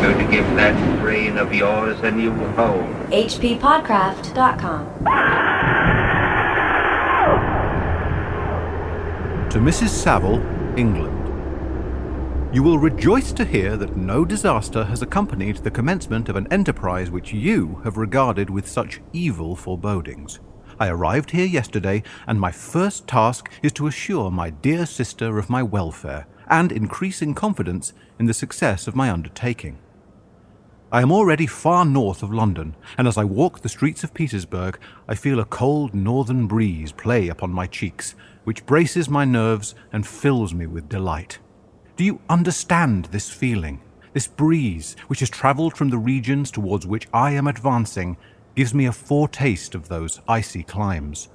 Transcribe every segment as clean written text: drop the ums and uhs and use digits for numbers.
going to give that brain of yours a new home. hppodcraft.com. To Mrs. Saville, England. You will rejoice to hear that no disaster has accompanied the commencement of an enterprise which you have regarded with such evil forebodings. I arrived here yesterday, and my first task is to assure my dear sister of my welfare, and increasing confidence in the success of my undertaking. I am already far north of London, and as I walk the streets of Petersburg, I feel a cold northern breeze play upon my cheeks, which braces my nerves and fills me with delight. Do you understand this feeling? This breeze, which has travelled from the regions towards which I am advancing, gives me a foretaste of those icy climes.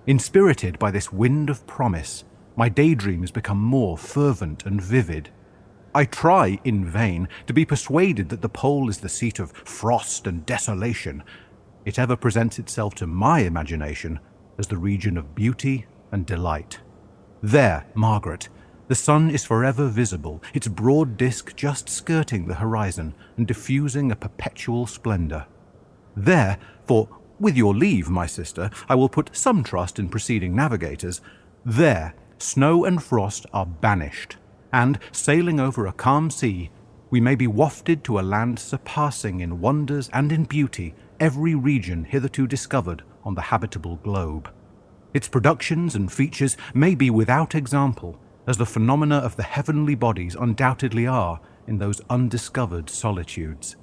Inspirited by this wind of promise, my daydreams become more fervent and vivid. I try, in vain, to be persuaded that the pole is the seat of frost and desolation. It ever presents itself to my imagination as the region of beauty and delight. There, Margaret, the sun is forever visible, its broad disk just skirting the horizon and diffusing a perpetual splendour. There, for, with your leave, my sister, I will put some trust in preceding navigators, there, snow and frost are banished, and, sailing over a calm sea, we may be wafted to a land surpassing in wonders and in beauty every region hitherto discovered on the habitable globe. Its productions and features may be without example, as the phenomena of the heavenly bodies undoubtedly are in those undiscovered solitudes.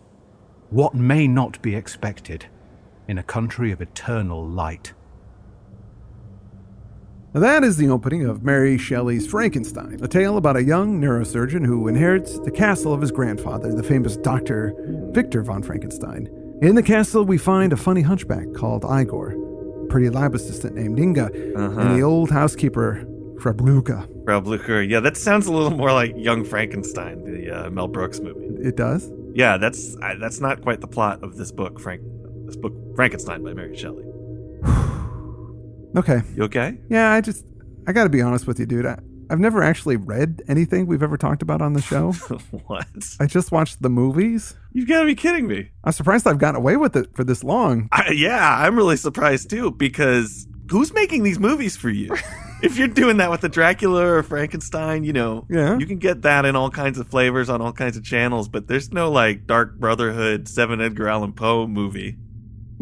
What may not be expected in a country of eternal light? Now that is the opening of Mary Shelley's Frankenstein, a tale about a young neurosurgeon who inherits the castle of his grandfather, the famous Dr. Victor von Frankenstein. In the castle, we find a funny hunchback called Igor, a pretty lab assistant named Inga, and the old housekeeper, Frau Blücher. Frau Blücher, yeah, that sounds a little more like Young Frankenstein, the Mel Brooks movie. It does? Yeah, that's not quite the plot of this book, Frankenstein by Mary Shelley. Okay. You okay? Yeah, I gotta be honest with you, dude. I've never actually read anything we've ever talked about on the show. What? I just watched the movies. You've got to be kidding me. I'm surprised I've gotten away with it for this long. Yeah, I'm really surprised too, because who's making these movies for you? If you're doing that with the Dracula or Frankenstein, you can get that in all kinds of flavors on all kinds of channels, but there's no like Dark Brotherhood, 7 Edgar Allan Poe movie.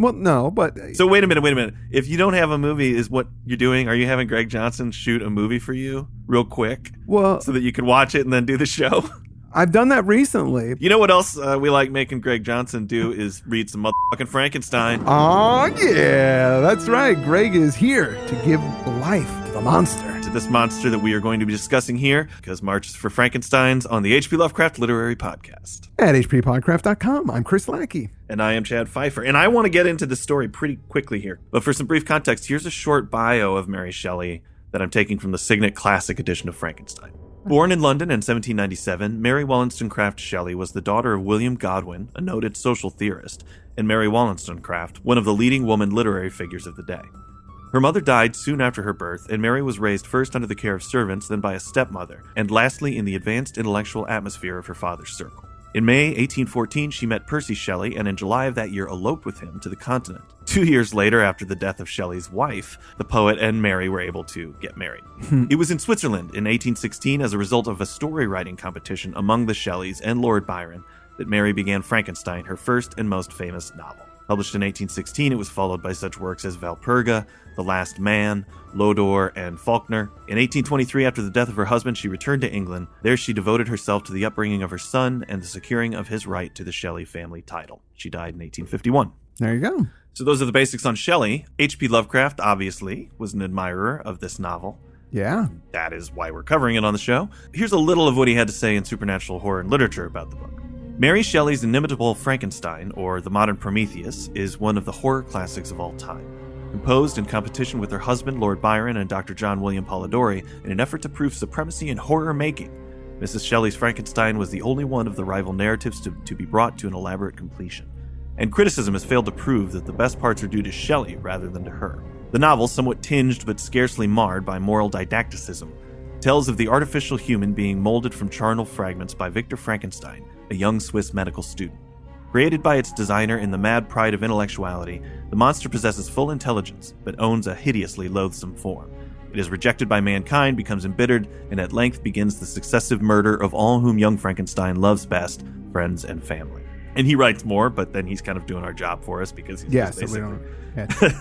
Well, no, but... So wait a minute. If you don't have a movie, is what you're doing, are you having Greg Johnson shoot a movie for you real quick? Well... So that you can watch it and then do the show? I've done that recently. You know what else we like making Greg Johnson do is read some motherfucking Frankenstein. Oh, yeah, that's right. Greg is here to give life to the monster. To this monster that we are going to be discussing here, because March is for Frankensteins on the H.P. Lovecraft Literary Podcast. At hppodcraft.com, I'm Chris Lackey. And I am Chad Pfeiffer. And I want to get into the story pretty quickly here. But for some brief context, here's a short bio of Mary Shelley that I'm taking from the Signet Classic edition of Frankenstein. Born in London in 1797, Mary Wollstonecraft Shelley was the daughter of William Godwin, a noted social theorist, and Mary Wollstonecraft, one of the leading woman literary figures of the day. Her mother died soon after her birth, and Mary was raised first under the care of servants, then by a stepmother, and lastly in the advanced intellectual atmosphere of her father's circle. In May 1814, she met Percy Shelley, and in July of that year eloped with him to the continent. 2 years later, after the death of Shelley's wife, the poet and Mary were able to get married. It was in Switzerland in 1816, as a result of a story-writing competition among the Shelleys and Lord Byron, that Mary began Frankenstein, her first and most famous novel. Published in 1816, it was followed by such works as Valperga, The Last Man, Lodore, and Faulkner. In 1823, after the death of her husband, she returned to England. There she devoted herself to the upbringing of her son and the securing of his right to the Shelley family title. She died in 1851. There you go. So those are the basics on Shelley. H.P. Lovecraft, obviously, was an admirer of this novel. Yeah. That is why we're covering it on the show. Here's a little of what he had to say in Supernatural Horror and Literature about the book. Mary Shelley's inimitable Frankenstein, or The Modern Prometheus, is one of the horror classics of all time. Composed in competition with her husband, Lord Byron, and Dr. John William Polidori in an effort to prove supremacy in horror making, Mrs. Shelley's Frankenstein was the only one of the rival narratives to be brought to an elaborate completion. And criticism has failed to prove that the best parts are due to Shelley rather than to her. The novel, somewhat tinged but scarcely marred by moral didacticism, tells of the artificial human being molded from charnel fragments by Victor Frankenstein, a young Swiss medical student. Created by its designer in the mad pride of intellectuality, the monster possesses full intelligence, but owns a hideously loathsome form. It is rejected by mankind, becomes embittered, and at length begins the successive murder of all whom young Frankenstein loves best, friends and family. And he writes more, but then he's kind of doing our job for us because he's just basically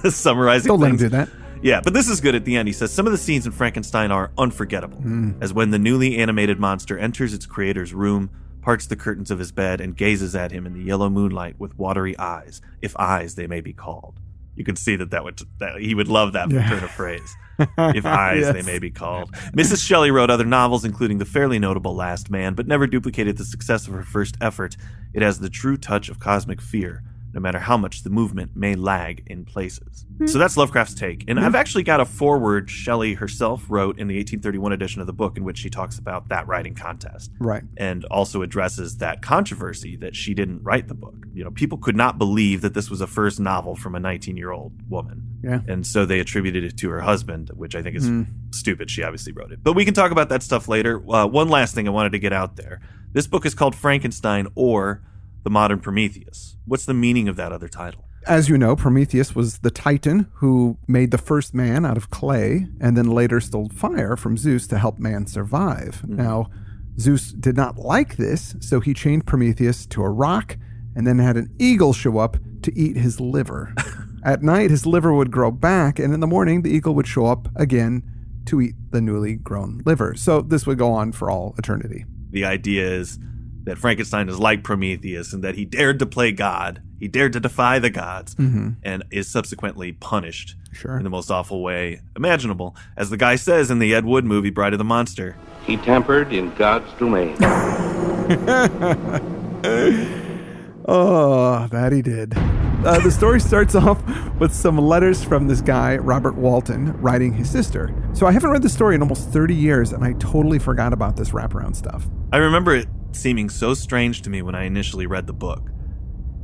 summarizing Don't let him things. do that. Yeah, but this is good at the end. He says, some of the scenes in Frankenstein are unforgettable, as when the newly animated monster enters its creator's room, parts the curtains of his bed, and gazes at him in the yellow moonlight with watery eyes, if eyes they may be called. You can see that he would love that turn of phrase. If eyes they may be called. Mrs. Shelley wrote other novels, including the fairly notable Last Man, but never duplicated the success of her first effort. It has the true touch of cosmic fear, no matter how much the movement may lag in places. So that's Lovecraft's take. And I've actually got a foreword Shelley herself wrote in the 1831 edition of the book in which she talks about that writing contest. Right. And also addresses that controversy that she didn't write the book. You know, people could not believe that this was a first novel from a 19-year-old woman. Yeah. And so they attributed it to her husband, which I think is stupid. She obviously wrote it. But we can talk about that stuff later. One last thing I wanted to get out there. This book is called Frankenstein, or The Modern Prometheus. What's the meaning of that other title? As you know, Prometheus was the Titan who made the first man out of clay and then later stole fire from Zeus to help man survive. Now, Zeus did not like this, so he chained Prometheus to a rock and then had an eagle show up to eat his liver. At night, his liver would grow back, and in the morning, the eagle would show up again to eat the newly grown liver. So this would go on for all eternity. The idea is that Frankenstein is like Prometheus and that he dared to play God. He dared to defy the gods and is subsequently punished in the most awful way imaginable. As the guy says in the Ed Wood movie, Bride of the Monster. He tampered in God's domain. Oh, that he did. The story starts off with some letters from this guy, Robert Walton, writing his sister. So I haven't read the story in almost 30 years, and I totally forgot about this wraparound stuff. I remember it seeming so strange to me when I initially read the book.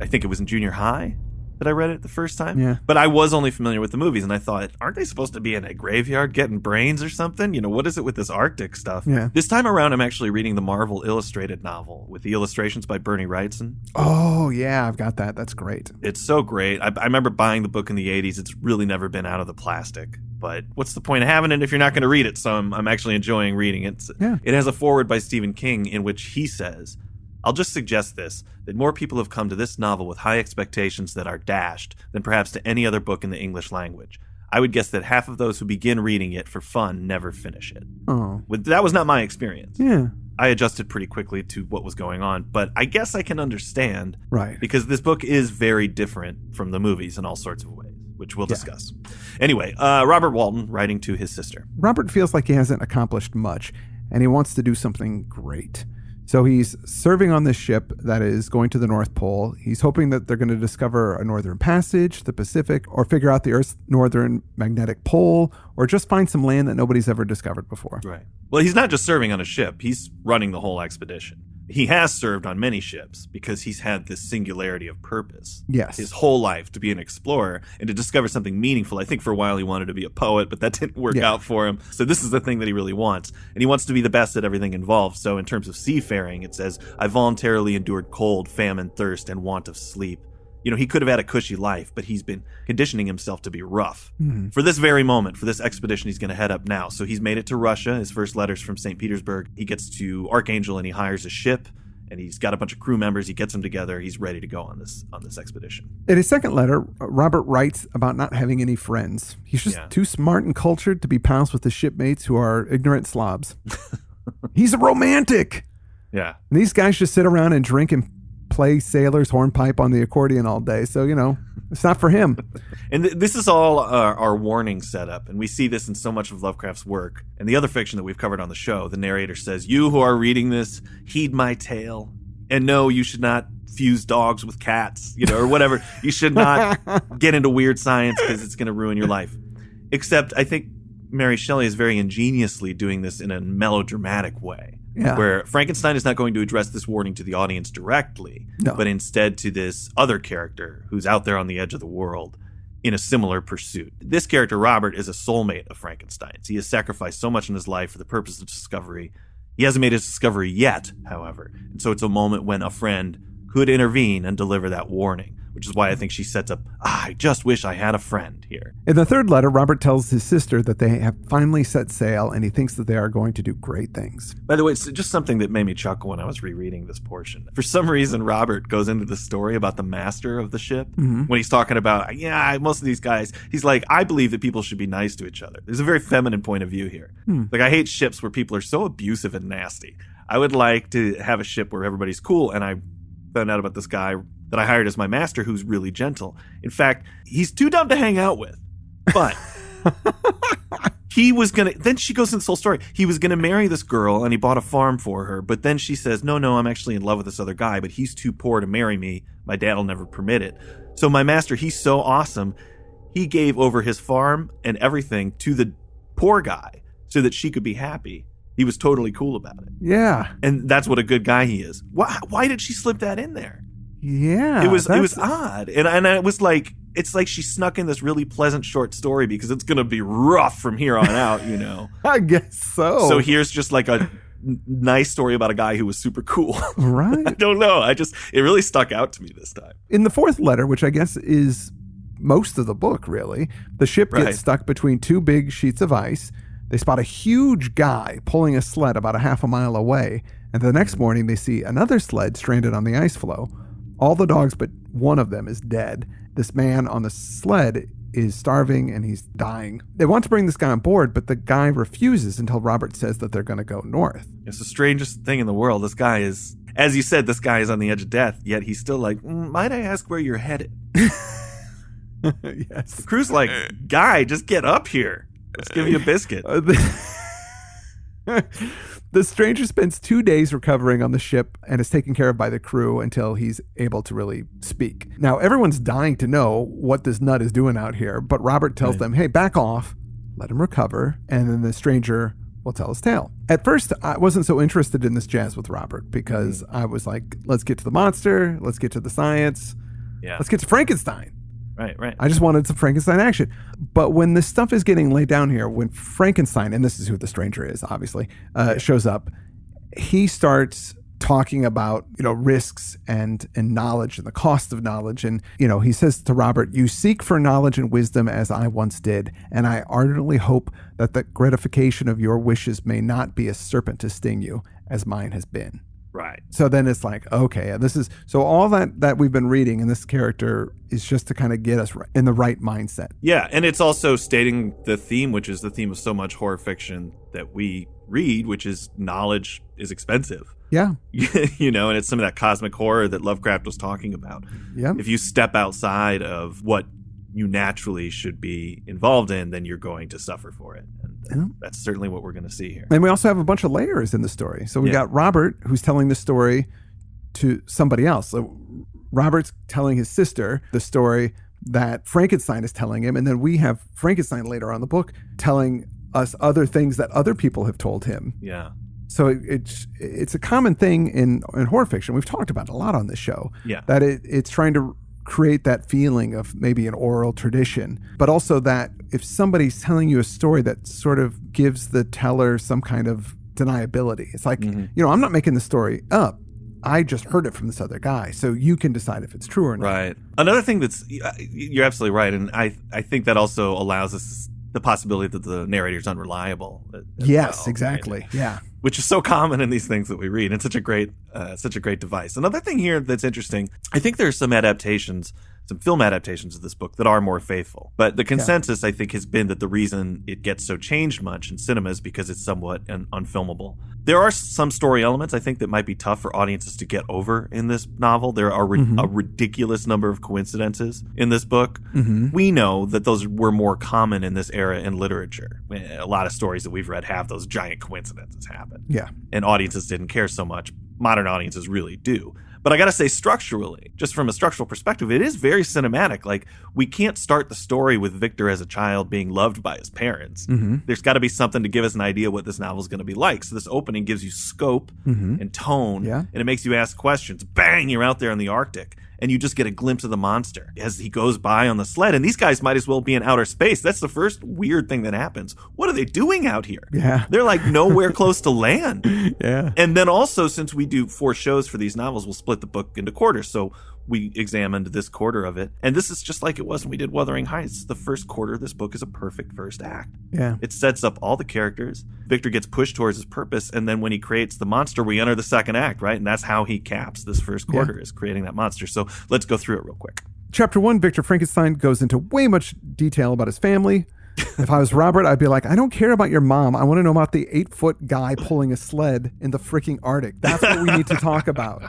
I think it was in junior high that I read it the first time. Yeah. But I was only familiar with the movies, and I thought, aren't they supposed to be in a graveyard getting brains or something? You know, what is it with this Arctic stuff? Yeah. This time around, I'm actually reading the Marvel illustrated novel with the illustrations by Bernie Wrightson. Oh, yeah, I've got that. That's great. It's so great. I remember buying the book in the 80s. It's really never been out of the plastic. But what's the point of having it if you're not going to read it? So I'm actually enjoying reading it. Yeah. It has a foreword by Stephen King in which he says, I'll just suggest this, that more people have come to this novel with high expectations that are dashed than perhaps to any other book in the English language. I would guess that half of those who begin reading it for fun never finish it. Oh. That was not my experience. Yeah. I adjusted pretty quickly to what was going on, but I guess I can understand. Right. Because this book is very different from the movies in all sorts of ways, which we'll discuss. Anyway, Robert Walton writing to his sister. Robert feels like he hasn't accomplished much, and he wants to do something great. So he's serving on this ship that is going to the North Pole. He's hoping that they're going to discover a northern passage, the Pacific, or figure out the Earth's northern magnetic pole, or just find some land that nobody's ever discovered before. Right. Well, he's not just serving on a ship. He's running the whole expedition. He has served on many ships because he's had this singularity of purpose. Yes. His whole life to be an explorer and to discover something meaningful. I think for a while he wanted to be a poet, but that didn't work out for him. So this is the thing that he really wants. And he wants to be the best at everything involved. So in terms of seafaring, it says, I voluntarily endured cold, famine, thirst, and want of sleep. You know, he could have had a cushy life, but he's been conditioning himself to be rough. For this very moment, for this expedition he's going to head up now. So he's made it to Russia. His first letter's from St. Petersburg. He gets to Archangel and he hires a ship. And he's got a bunch of crew members. He gets them together. He's ready to go on this expedition. In his second letter, Robert writes about not having any friends. He's just too smart and cultured to be pals with his shipmates who are ignorant slobs. He's a romantic. Yeah. And these guys just sit around and drink and play sailor's hornpipe on the accordion all day. So, you know, it's not for him. And this is all our warning setup. And we see this in so much of Lovecraft's work. And the other fiction that we've covered on the show, the narrator says, you who are reading this, heed my tale. And no, you should not fuse dogs with cats, you know, or whatever. You should not get into weird science because it's going to ruin your life. Except I think Mary Shelley is very ingeniously doing this in a melodramatic way. Yeah. Where Frankenstein is not going to address this warning to the audience directly, but instead to this other character who's out there on the edge of the world. in a similar pursuit. This character, Robert, is a soulmate of Frankenstein's. He has sacrificed so much in his life for the purpose of discovery. He hasn't made his discovery yet, however. And so it's a moment when a friend could intervene and deliver that warning, which is why I think she sets up, I just wish I had a friend here. In the third letter, Robert tells his sister that they have finally set sail and he thinks that they are going to do great things. By the way, it's just something that made me chuckle when I was rereading this portion. For some reason, Robert goes into the story about the master of the ship. When he's talking about, most of these guys, he's like, I believe that people should be nice to each other. There's a very feminine point of view here. Like, I hate ships where people are so abusive and nasty. I would like to have a ship where everybody's cool, and I found out about this guy that I hired as my master who's really gentle. In fact, he's too dumb to hang out with. But he was going to, then she goes into this whole story. He was going to marry this girl and he bought a farm for her. But then she says, no, I'm actually in love with this other guy, but he's too poor to marry me. My dad will never permit it. So my master, he's so awesome. He gave over his farm and everything to the poor guy so that she could be happy. He was totally cool about it. Yeah. And that's what a good guy he is. Why did she slip that in there? Yeah. It was odd. And it was like, it's like she snuck in this really pleasant short story because it's going to be rough from here on out, you know. I guess so. So here's just like a nice story about a guy who was super cool. Right. I don't know. It really stuck out to me this time. In the fourth letter, which I guess is most of the book, really, the ship gets stuck between two big sheets of ice. They spot a huge guy pulling a sled about a half a mile away. And the next morning, they see another sled stranded on the ice floe. All the dogs but one of them is dead. This man on the sled is starving and he's dying. They want to bring this guy on board, but the guy refuses until Robert says that they're going to go north. It's the strangest thing in the world. This guy is, as you said, this guy is on the edge of death, yet he's still like, might I ask where you're headed? Yes. The crew's like, guy, just get up here. Let's give you a biscuit. The stranger spends 2 days recovering on the ship and is taken care of by the crew until he's able to really speak. Now, everyone's dying to know what this nut is doing out here, but Robert tells them, hey, back off, let him recover, and then the stranger will tell his tale. At first, I wasn't so interested in this jazz with Robert because I was like, let's get to the monster, let's get to the science, let's get to Frankenstein. Right. I just wanted some Frankenstein action. But when this stuff is getting laid down here, when Frankenstein, and this is who the stranger is, obviously, shows up, he starts talking about, risks and knowledge and the cost of knowledge. And, he says to Robert, you seek for knowledge and wisdom as I once did, and I ardently hope that the gratification of your wishes may not be a serpent to sting you as mine has been. Right. So then it's like, okay, so all that we've been reading in this character is just to kind of get us in the right mindset. Yeah, and it's also stating the theme, which is the theme of so much horror fiction that we read, which is knowledge is expensive. Yeah. And it's some of that cosmic horror that Lovecraft was talking about. Yeah. If you step outside of what you naturally should be involved in, then you're going to suffer for it. And that's certainly what we're going to see here. And we also have a bunch of layers in the story. So we got Robert, who's telling the story to somebody else. So Robert's telling his sister the story that Frankenstein is telling him. And then we have Frankenstein later on in the book telling us other things that other people have told him. Yeah. So it's a common thing in horror fiction. We've talked about it a lot on this show. Yeah. That it's trying to create that feeling of maybe an oral tradition, but also that if somebody's telling you a story that sort of gives the teller some kind of deniability, it's like, I'm not making the story up. I just heard it from this other guy, so you can decide if it's true or not. Right. Another thing you're absolutely right, and I think that also allows us the possibility that the narrator's unreliable. Yes, exactly. Right? Yeah. Which is so common in these things that we read. It's such a great device. Another thing here that's interesting, I think there's some film adaptations of this book that are more faithful. But the consensus, I think, has been that the reason it gets so changed much in cinema is because it's somewhat unfilmable. There are some story elements, I think, that might be tough for audiences to get over in this novel. There are a ridiculous number of coincidences in this book. Mm-hmm. We know that those were more common in this era in literature. A lot of stories that we've read have those giant coincidences happen. Yeah. And audiences didn't care so much. Modern audiences really do. But I got to say, structurally, just from a structural perspective, it is very cinematic. Like, we can't start the story with Victor as a child being loved by his parents. Mm-hmm. There's got to be something to give us an idea what this novel is going to be like. So this opening gives you scope and tone, and it makes you ask questions. Bang, you're out there in the Arctic. and you just get a glimpse of the monster as he goes by on the sled. And these guys might as well be in outer space. That's the first weird thing that happens. What are they doing out here? Yeah. They're like nowhere close to land. Yeah. And then also, since we do 4 shows for these novels, we'll split the book into quarters. So we examined this quarter of it. And this is just like it was when we did Wuthering Heights. The first quarter of this book is a perfect first act. Yeah. It sets up all the characters. Victor gets pushed towards his purpose. And then when he creates the monster, we enter the second act, right? And that's how he caps this first quarter, is creating that monster. So let's go through it real quick. Chapter 1, Victor Frankenstein goes into way much detail about his family. If I was Robert, I'd be like, I don't care about your mom. I want to know about the 8-foot guy pulling a sled in the freaking Arctic. That's what we need to talk about.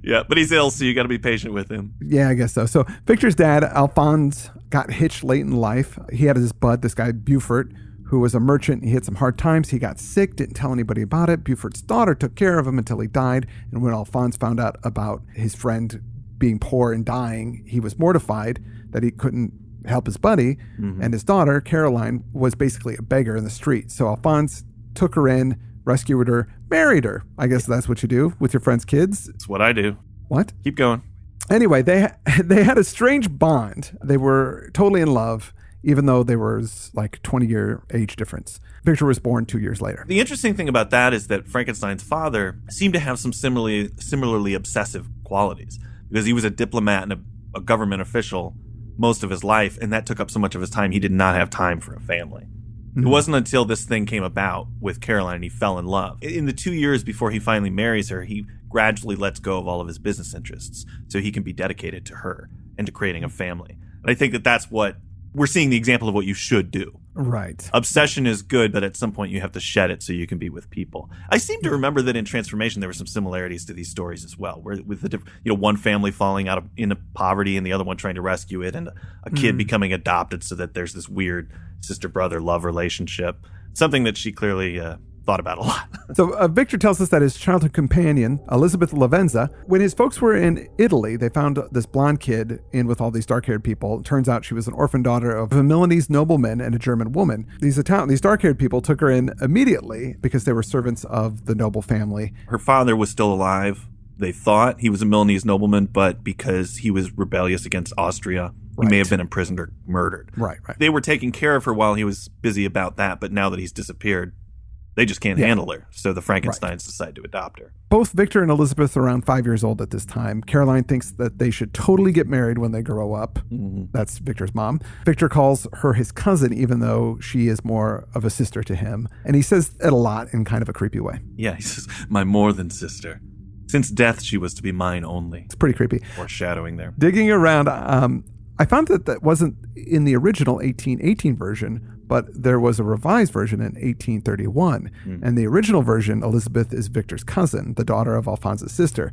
Yeah, but he's ill, so you got to be patient with him. Yeah, I guess so. So Victor's dad, Alphonse, got hitched late in life. He had his bud, this guy Buford, who was a merchant. He had some hard times. He got sick, didn't tell anybody about it. Buford's daughter took care of him until he died. And when Alphonse found out about his friend being poor and dying, he was mortified that he couldn't help his buddy. And his daughter, Caroline, was basically a beggar in the street. So Alphonse took her in, rescued her, married her. I guess that's what you do with your friend's kids. It's what I do. What? Keep going. Anyway, they had a strange bond. They were totally in love, even though there was like 20-year age difference. Victor was born 2 years later. The interesting thing about that is that Frankenstein's father seemed to have some similarly obsessive qualities, because he was a diplomat and a government official most of his life, and that took up so much of his time he did not have time for a family. It wasn't until this thing came about with Caroline and he fell in love. In the 2 years before he finally marries her, he gradually lets go of all of his business interests so he can be dedicated to her and to creating a family. And I think that that's what we're seeing, the example of what you should do. Right. Obsession is good, but at some point you have to shed it so you can be with people. I seem to remember that in Transformation there were some similarities to these stories as well, where with the one family falling out into poverty and the other one trying to rescue it, and a kid becoming adopted, so that there's this weird sister-brother love relationship. Something that she clearly thought about a lot. So Victor tells us that his childhood companion, Elizabeth Lavenza, when his folks were in Italy, they found this blonde kid in with all these dark-haired people. It turns out she was an orphan daughter of a Milanese nobleman and a German woman. These dark-haired people took her in immediately because they were servants of the noble family. Her father was still alive. They thought he was a Milanese nobleman, but because he was rebellious against Austria, he may have been imprisoned or murdered. Right. They were taking care of her while he was busy about that, but now that he's disappeared, they just can't handle her. So the Frankensteins decide to adopt her. Both Victor and Elizabeth are around 5 years old at this time. Caroline thinks that they should totally get married when they grow up. That's Victor's mom. Victor calls her his cousin, even though she is more of a sister to him. And he says it a lot in kind of a creepy way. Yeah, he says, my more than sister. Since death, she was to be mine only. It's pretty creepy. Foreshadowing there. Digging around, I found that wasn't in the original 1818 version, but there was a revised version in 1831. And the original version, Elizabeth is Victor's cousin, the daughter of Alphonse's sister,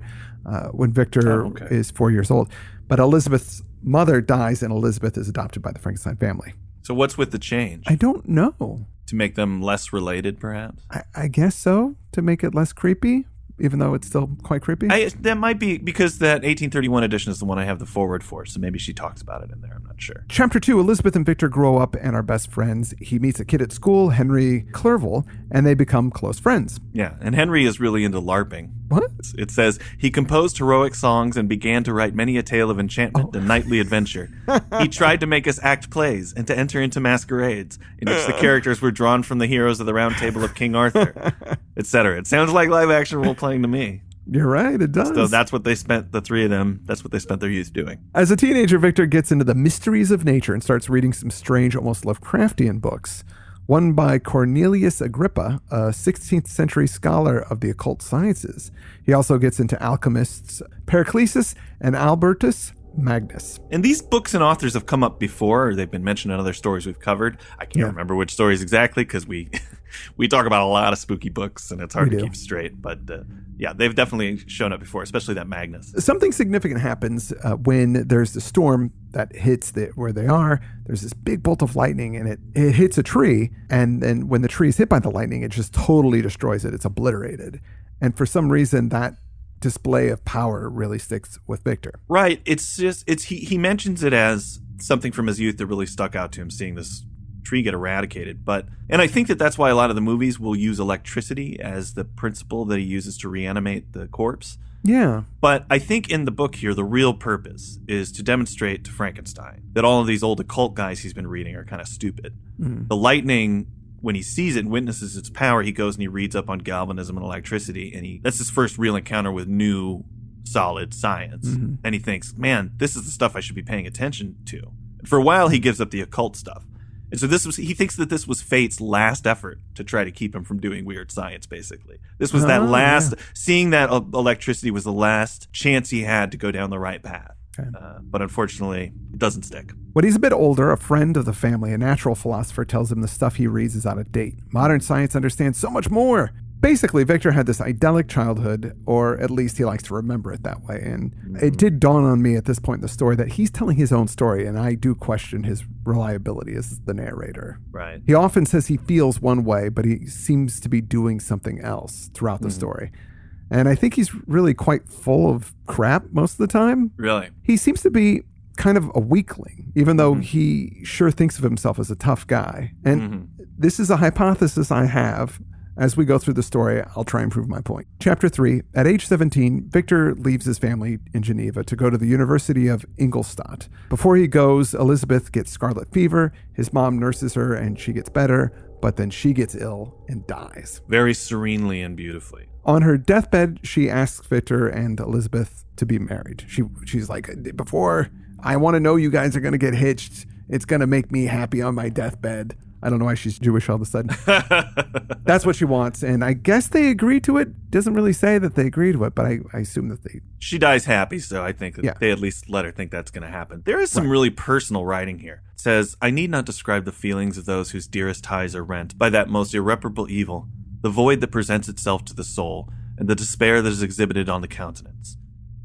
when Victor is 4 years old. But Elizabeth's mother dies and Elizabeth is adopted by the Frankenstein family. So what's with the change? I don't know. To make them less related, perhaps? I guess so, to make it less creepy, even though it's still quite creepy. That might be because that 1831 edition is the one I have the forward for, so maybe she talks about it in there. I'm not sure. Chapter 2, Elizabeth and Victor grow up and are best friends. He meets a kid at school, Henry Clerval, and they become close friends. Yeah, and Henry is really into LARPing. What? It says, he composed heroic songs and began to write many a tale of enchantment and knightly adventure. He tried to make us act plays and to enter into masquerades in which the characters were drawn from the heroes of the Round Table of King Arthur, etc. It sounds like live action role-playing to me. You're right, it does. So that's what they spent, the three of them, that's what they spent their youth doing. As a teenager, Victor gets into the mysteries of nature and starts reading some strange, almost Lovecraftian books. One by Cornelius Agrippa, a 16th century scholar of the occult sciences. He also gets into alchemists Paracelsus and Albertus Magnus. And these books and authors have come up before, or they've been mentioned in other stories we've covered. I can't remember which stories exactly because we talk about a lot of spooky books and it's hard to keep straight. But yeah, they've definitely shown up before, especially that Magnus. Something significant happens when there's a storm that hits where they are. There's this big bolt of lightning and it hits a tree. And then when the tree is hit by the lightning, it just totally destroys it. It's obliterated. And for some reason, that display of power really sticks with Victor. Right. He mentions it as something from his youth that really stuck out to him, seeing this tree get eradicated. And I think that's why a lot of the movies will use electricity as the principle that he uses to reanimate the corpse. Yeah. But I think in the book here, the real purpose is to demonstrate to Frankenstein that all of these old occult guys he's been reading are kind of stupid. The lightning, when he sees it and witnesses its power, he goes and he reads up on galvanism and electricity, and that's his first real encounter with new solid science. And he thinks, man, this is the stuff I should be paying attention to. And for a while, he gives up the occult stuff. And so he thinks that this was fate's last effort to try to keep him from doing weird science, basically. This was seeing that electricity was the last chance he had to go down the right path. Okay. But unfortunately, it doesn't stick. When he's a bit older, a friend of the family, a natural philosopher, tells him the stuff he reads is out of date. Modern science understands so much more. Basically, Victor had this idyllic childhood, or at least he likes to remember it that way. And it did dawn on me at this point in the story that he's telling his own story, and I do question his reliability as the narrator. Right. He often says he feels one way, but he seems to be doing something else throughout the story. And I think he's really quite full of crap most of the time. Really? He seems to be kind of a weakling, even though he sure thinks of himself as a tough guy. And this is a hypothesis I have. As we go through the story, I'll try and prove my point. Chapter 3. At age 17, Victor leaves his family in Geneva to go to the University of Ingolstadt. Before he goes, Elizabeth gets scarlet fever. His mom nurses her and she gets better, but then she gets ill and dies. Very serenely and beautifully. On her deathbed, she asks Victor and Elizabeth to be married. She's like, before I want to know you guys are going to get hitched. It's going to make me happy on my deathbed. I don't know why she's Jewish all of a sudden. That's what she wants. And I guess they agree to it. Doesn't really say that they agree to it, but I assume that they... She dies happy, so I think that they at least let her think that's going to happen. There is some really personal writing here. It says, I need not describe the feelings of those whose dearest ties are rent by that most irreparable evil, the void that presents itself to the soul, and the despair that is exhibited on the countenance.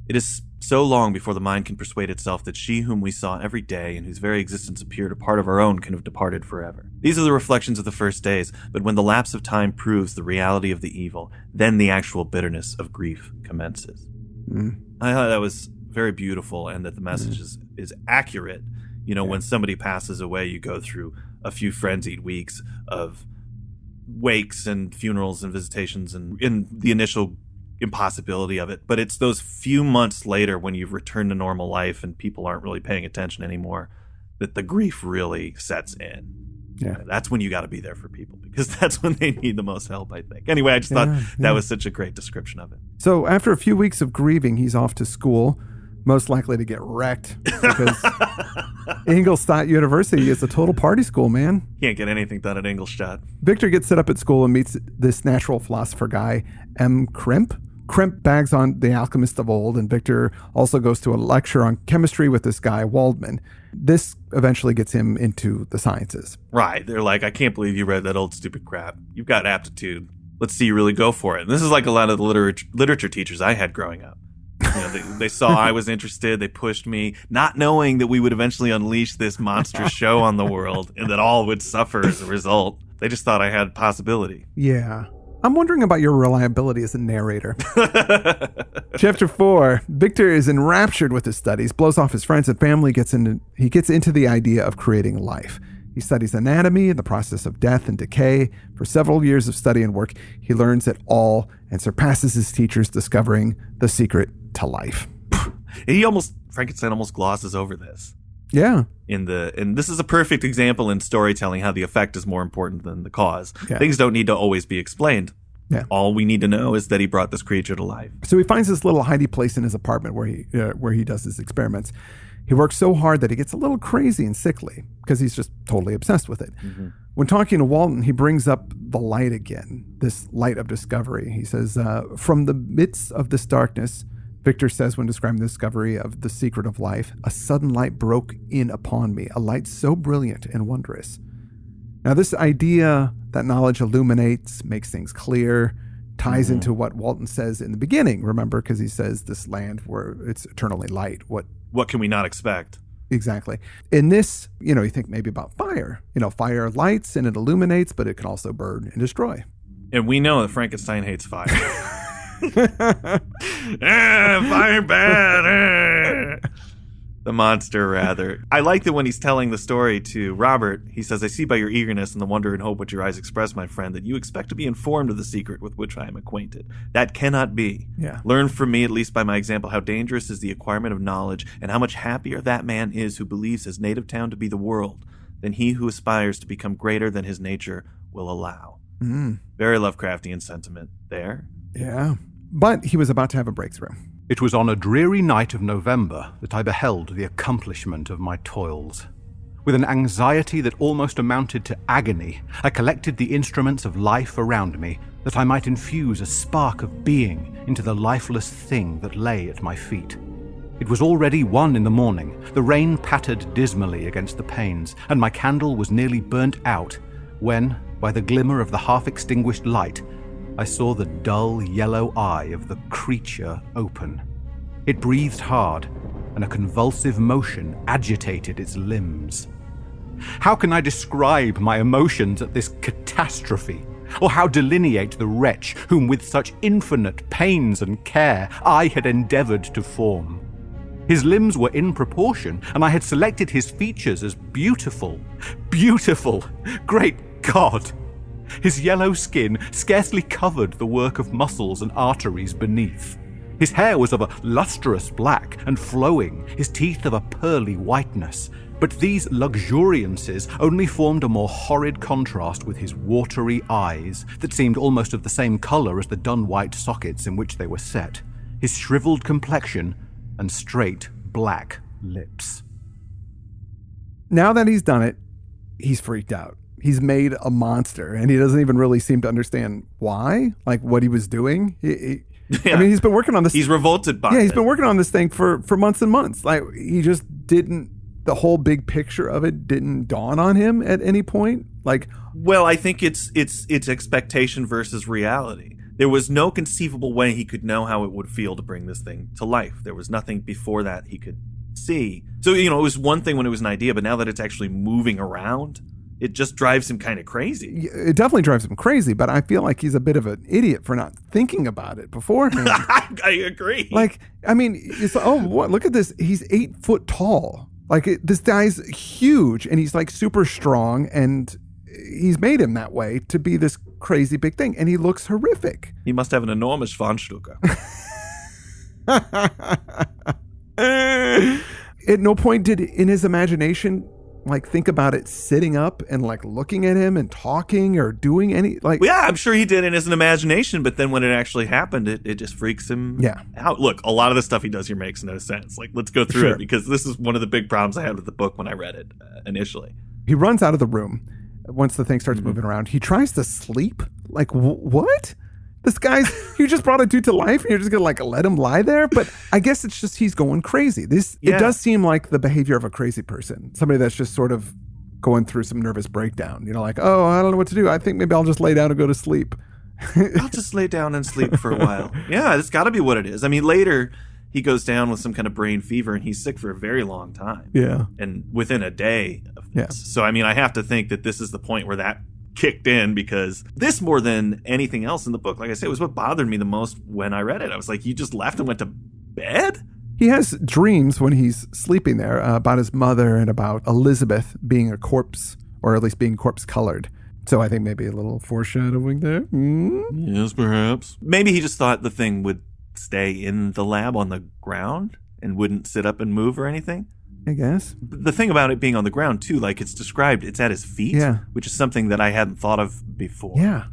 It is so long before the mind can persuade itself that she whom we saw every day and whose very existence appeared a part of our own can have departed forever. These are the reflections of the first days, but when the lapse of time proves the reality of the evil, then the actual bitterness of grief commences. I thought that was very beautiful, and that the message is accurate. You know, when somebody passes away, you go through a few frenzied weeks of wakes and funerals and visitations and in the initial impossibility of it, but it's those few months later when you've returned to normal life and people aren't really paying attention anymore that the grief really sets in. Yeah, that's when you got to be there for people, because that's when they need the most help, I think. Anyway, I just thought that was such a great description of it. So after a few weeks of grieving, he's off to school, most likely to get wrecked, because Ingolstadt University is a total party school, man. Can't get anything done at Ingolstadt. Victor gets set up at school and meets this natural philosopher guy, M. Krimp. Krimp bags on the alchemist of old, and Victor also goes to a lecture on chemistry with this guy, Waldman. This eventually gets him into the sciences. Right. They're like, I can't believe you read that old stupid crap. You've got aptitude. Let's see you really go for it. And this is like a lot of the literature teachers I had growing up. You know, they saw I was interested. They pushed me, not knowing that we would eventually unleash this monstrous show on the world and that all would suffer as a result. They just thought I had possibility. Yeah. I'm wondering about your reliability as a narrator. Chapter 4. Victor is enraptured with his studies, blows off his friends and family, he gets into the idea of creating life. He studies anatomy and the process of death and decay. For several years of study and work, he learns it all and surpasses his teachers, discovering the secret to life. Frankenstein almost glosses over this. Yeah. And this is a perfect example in storytelling how the effect is more important than the cause. Yeah. Things don't need to always be explained. Yeah. All we need to know is that he brought this creature to life. So he finds this little hidey place in his apartment where he does his experiments. He works so hard that he gets a little crazy and sickly because he's just totally obsessed with it. When talking to Walton, he brings up the light again, this light of discovery. He says, from the midst of this darkness, Victor says when describing the discovery of the secret of life, a sudden light broke in upon me, a light so brilliant and wondrous. Now, this idea that knowledge illuminates, makes things clear, ties into what Walton says in the beginning, remember, because he says this land where it's eternally light. What can we not expect? Exactly. In this, you think maybe about fire. Fire lights and it illuminates, but it can also burn and destroy. And we know that Frankenstein hates fire. Fire bad. The monster, rather. I like that when he's telling the story to Robert, he says, "I see by your eagerness and the wonder and hope which your eyes express, my friend, that you expect to be informed of the secret with which I am acquainted. That cannot be. Yeah. Learn from me, at least by my example, how dangerous is the acquirement of knowledge, and how much happier that man is who believes his native town to be the world, than he who aspires to become greater than his nature will allow." Very Lovecraftian sentiment there. Yeah. But he was about to have a breakthrough. It was on a dreary night of November that I beheld the accomplishment of my toils. With an anxiety that almost amounted to agony, I collected the instruments of life around me, that I might infuse a spark of being into the lifeless thing that lay at my feet. It was already 1 in the morning. The rain pattered dismally against the panes, and my candle was nearly burnt out, when, by the glimmer of the half-extinguished light, I saw the dull yellow eye of the creature open. It breathed hard, and a convulsive motion agitated its limbs. How can I describe my emotions at this catastrophe, or how delineate the wretch whom with such infinite pains and care I had endeavored to form? His limbs were in proportion, and I had selected his features as beautiful. Beautiful! Great God! His yellow skin scarcely covered the work of muscles and arteries beneath. His hair was of a lustrous black and flowing, his teeth of a pearly whiteness. But these luxuriances only formed a more horrid contrast with his watery eyes that seemed almost of the same color as the dun-white sockets in which they were set, his shriveled complexion, and straight black lips. Now that he's done it, he's freaked out. He's made a monster, and he doesn't even really seem to understand why, like what he was doing. I mean, he's been working on this. He's revolted by it. Yeah, he's been working on this thing for months and months. Like, he just didn't, the whole big picture of it didn't dawn on him at any point. Like, well, I think it's expectation versus reality. There was no conceivable way he could know how it would feel to bring this thing to life. There was nothing before that he could see. So, it was one thing when it was an idea, but now that it's actually moving around, it just drives him kind of crazy. It definitely drives him crazy, but I feel like he's a bit of an idiot for not thinking about it beforehand. I agree. Like, I mean, it's like, oh, what? Look at this. He's 8 foot tall. Like, this guy's huge, and he's like super strong, and he's made him that way to be this crazy big thing, and he looks horrific. He must have an enormous Schwanzstücke. At no point did, in his imagination, like, think about it sitting up and like looking at him and talking or doing any, like. Well, yeah, I'm sure he did in his imagination, but then when it actually happened, it just freaks him out. Look, a lot of the stuff he does here makes no sense. Like, let's go through it, because this is one of the big problems I had with the book when I read it initially. He runs out of the room once the thing starts moving around. He tries to sleep. Like, what? This guy's, you just brought a dude to life and you're just going to like let him lie there? But I guess it's just he's going crazy. It does seem like the behavior of a crazy person. Somebody that's just sort of going through some nervous breakdown. Like, oh, I don't know what to do. I think maybe I'll just lay down and go to sleep. I'll just lay down and sleep for a while. Yeah, it's got to be what it is. I mean, later he goes down with some kind of brain fever and he's sick for a very long time. Yeah. And within a day of this. So, I mean, I have to think that this is the point where that kicked in, because this, more than anything else in the book, like I said, was what bothered me the most when I read it. I was like, you just left and went to bed? He has dreams when he's sleeping there about his mother and about Elizabeth being a corpse, or at least being corpse colored. So I think maybe a little foreshadowing there. Yes, perhaps. Maybe he just thought the thing would stay in the lab on the ground and wouldn't sit up and move or anything. I guess. The thing about it being on the ground, too, like it's described, it's at his feet, which is something that I hadn't thought of before. Yeah.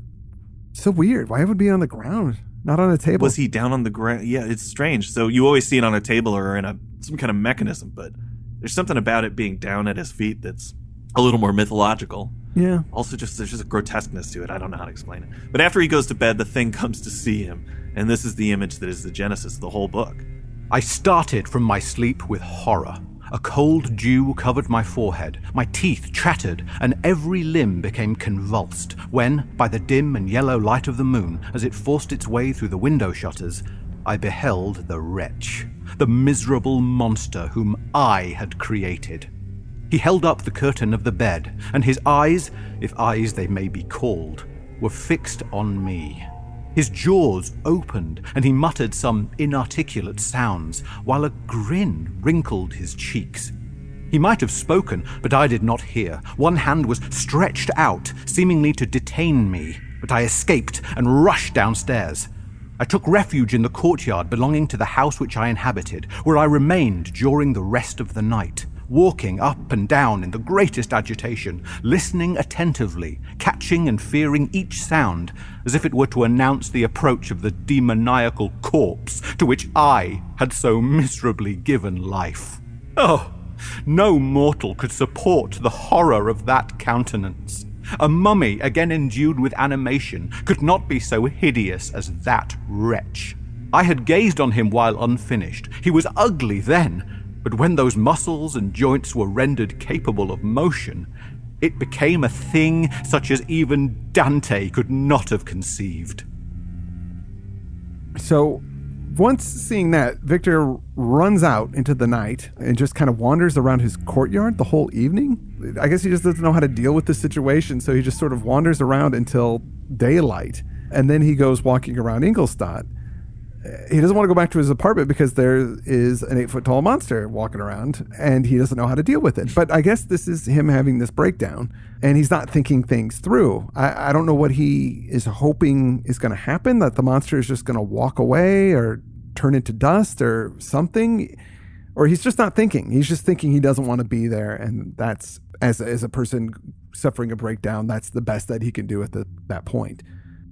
So weird. Why would it be on the ground, not on a table? Was he down on the ground? Yeah, it's strange. So you always see it on a table or in some kind of mechanism, but there's something about it being down at his feet that's a little more mythological. Yeah. Also, there's just a grotesqueness to it. I don't know how to explain it. But after he goes to bed, the thing comes to see him, and this is the image that is the genesis of the whole book. I started from my sleep with horror. A cold dew covered my forehead, my teeth chattered, and every limb became convulsed when, by the dim and yellow light of the moon, as it forced its way through the window shutters, I beheld the wretch, the miserable monster whom I had created. He held up the curtain of the bed, and his eyes, if eyes they may be called, were fixed on me. His jaws opened, and he muttered some inarticulate sounds, while a grin wrinkled his cheeks. He might have spoken, but I did not hear. One hand was stretched out, seemingly to detain me, but I escaped and rushed downstairs. I took refuge in the courtyard belonging to the house which I inhabited, where I remained during the rest of the night, walking up and down in the greatest agitation, listening attentively, catching and fearing each sound, as if it were to announce the approach of the demoniacal corpse to which I had so miserably given life. Oh, no mortal could support the horror of that countenance. A mummy, again endued with animation, could not be so hideous as that wretch. I had gazed on him while unfinished. He was ugly then, but when those muscles and joints were rendered capable of motion, it became a thing such as even Dante could not have conceived. So, once seeing that, Victor runs out into the night and just kind of wanders around his courtyard the whole evening. I guess he just doesn't know how to deal with the situation, so he just sort of wanders around until daylight. And then he goes walking around Ingolstadt. He doesn't want to go back to his apartment because there is an 8-foot-tall monster walking around, and he doesn't know how to deal with it. But I guess this is him having this breakdown, and he's not thinking things through. I don't know what he is hoping is going to happen, that the monster is just going to walk away or turn into dust or something, or he's just not thinking. He's just thinking he doesn't want to be there, and that's, as a person suffering a breakdown, that's the best that he can do at that point.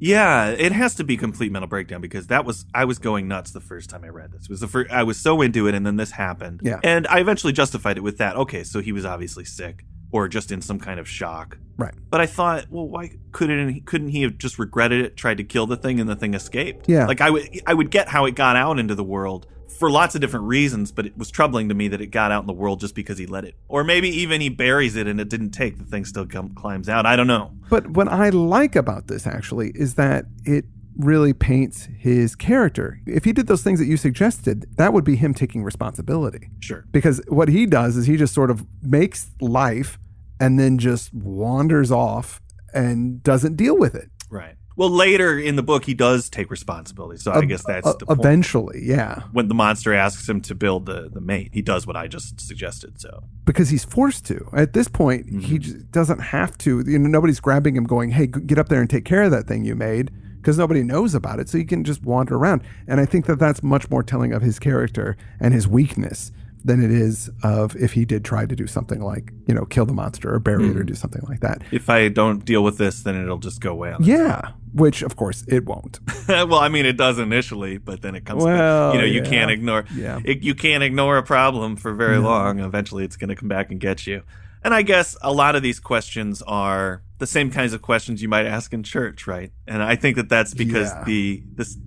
Yeah, it has to be complete mental breakdown, because I was going nuts the first time I read this. It was I was so into it, and then this happened. Yeah. And I eventually justified it with that. Okay, so he was obviously sick or just in some kind of shock. Right. But I thought, well, why couldn't he have just regretted it, tried to kill the thing, and the thing escaped? Yeah. Like I would get how it got out into the world for lots of different reasons, but it was troubling to me that it got out in the world just because he let it. Or maybe even he buries it and it didn't take, the thing still climbs out. I don't know. But what I like about this, actually, is that it really paints his character. If he did those things that you suggested, that would be him taking responsibility. Sure. Because what he does is he just sort of makes life and then just wanders off and doesn't deal with it. Right. Well, later in the book, he does take responsibility. So I guess that's the point. Eventually, yeah. When the monster asks him to build the mate, he does what I just suggested. So because he's forced to. At this point, he just doesn't have to. Nobody's grabbing him going, hey, get up there and take care of that thing you made, because nobody knows about it. So he can just wander around. And I think that that's much more telling of his character and his weakness than it is of if he did try to do something like, kill the monster or bury it or do something like that. If I don't deal with this, then it'll just go away. Yeah, which of course it won't. Well, I mean, it does initially, but then it comes well, back. You can't ignore. Yeah. You can't ignore a problem for very long. Eventually, it's going to come back and get you. And I guess a lot of these questions are the same kinds of questions you might ask in church, right? And I think that that's because the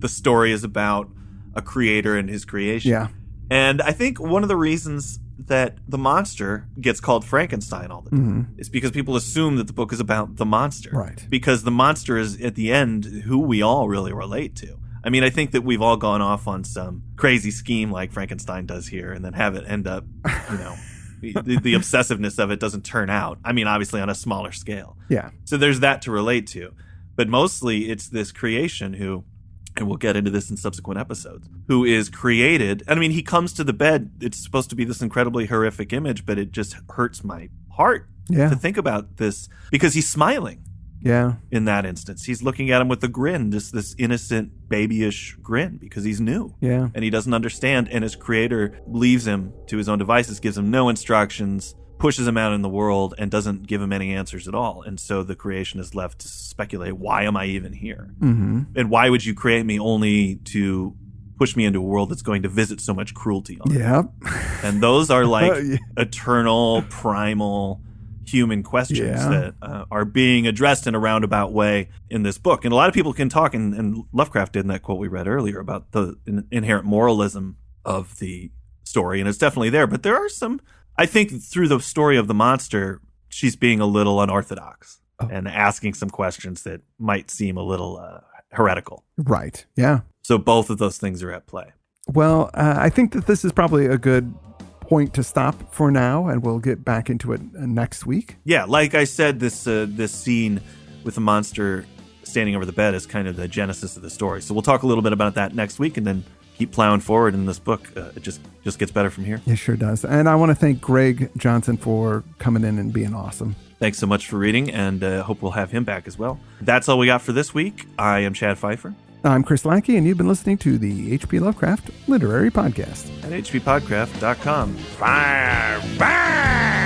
story is about a creator and his creation. Yeah. And I think one of the reasons that the monster gets called Frankenstein all the time is because people assume that the book is about the monster. Right. Because the monster is, at the end, who we all really relate to. I mean, I think that we've all gone off on some crazy scheme like Frankenstein does here and then have it end up, the obsessiveness of it doesn't turn out. I mean, obviously on a smaller scale. Yeah. So there's that to relate to. But mostly it's this creation who, and we'll get into this in subsequent episodes, who is created. I mean, he comes to the bed. It's supposed to be this incredibly horrific image, but it just hurts my heart to think about this because he's smiling. Yeah. In that instance, he's looking at him with a grin, this innocent, babyish grin, because he's new. Yeah. And he doesn't understand. And his creator leaves him to his own devices, gives him no instructions, pushes him out in the world, and doesn't give him any answers at all. And so the creation is left to speculate, why am I even here? Mm-hmm. And why would you create me only to push me into a world that's going to visit so much cruelty on me? Yeah. And those are like eternal, primal human questions that are being addressed in a roundabout way in this book. And a lot of people can talk, and Lovecraft did in that quote we read earlier about the inherent moralism of the story, and it's definitely there. But there are some, I think through the story of the monster, she's being a little unorthodox and asking some questions that might seem a little heretical. Right, yeah. So both of those things are at play. Well, I think that this is probably a good point to stop for now, and we'll get back into it next week. Yeah, like I said, this scene with the monster standing over the bed is kind of the genesis of the story. So we'll talk a little bit about that next week, and then keep plowing forward in this book. It just gets better from here. It sure does. And I want to thank Greg Johnson for coming in and being awesome. Thanks so much for reading, and hope we'll have him back as well. That's all we got for this week. I am Chad Pfeiffer. I'm Chris Lackey, and you've been listening to the H.P. Lovecraft Literary Podcast. At hppodcraft.com. Fire! Bang!